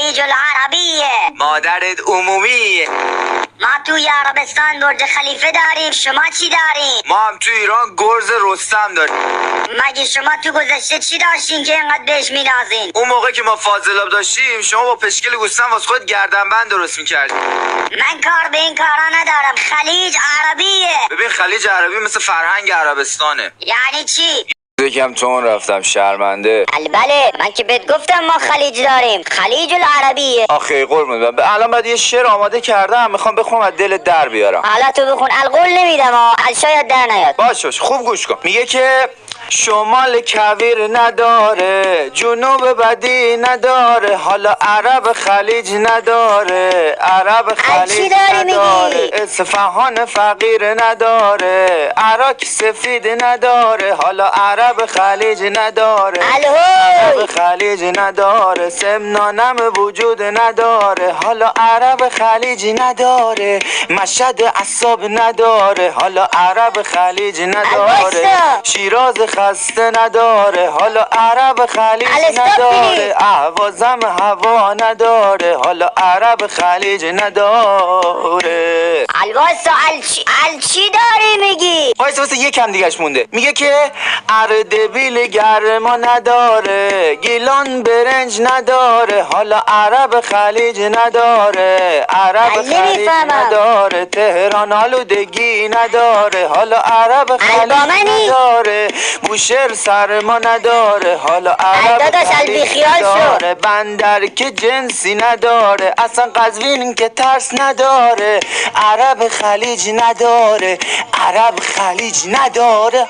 خلیج العربیه. مادرت عمومیه. ما توی عربستان برج خلیفه داریم، شما چی داریم؟ ما هم تو ایران گرز رستم داریم. مگه شما تو گذشته چی داشتین که اینقدر بهش مینازین؟ اون موقع که ما فاضلاب داشتیم شما با پشکل گوسفند واسه خود گردنبند درست میکردی. من کار به این کارا ندارم. خلیج عربیه. ببین خلیج عربی مثل فرهنگ عربستانه. یعنی چی؟ یکم تون رفتم شرمنده. بله من که بهت گفتم ما خلیج داریم، خلیج العربیه. آخه قربون برم، الان بعد یه شعر آماده کردم میخوام بخونم از دل در بیارم. حالا تو بخون، القول نمیدم شاید در نیاد. باش خوب گوش کن. میگه که شمال کویر نداره، جنوب بدی نداره، حالا عرب خلیج نداره، عرب خلیج نداره، اصفهان فقیر نداره، عراق سفید نداره، حالا عرب خلیج نداره، عرب خلیج نداره، سمنانم وجود نداره، حالا عرب خلیج نداره، مشهد عصاب نداره، حالا عرب خلیج نداره، شیراز خسته نداره، حالا عرب خلیج نداره، اهوازم هوا نداره، حالا عرب خلیج نداره. الواسا چی داری میگی؟ واسه یکم دیگهش مونده. میگه که اردبیل گرما نداره، گیلان برنج نداره، حالا عرب خلیج نداره، عرب خلیج نداره، تهران آلودگی نداره، حالا عرب خلیج نداره، بوشهر سرما نداره، حالا عرب خلیج نداره، بندر که جنسی نداره، اصلا قزوین که ترس نداره، عرب خلیج نداره، عرب خلیج نداره.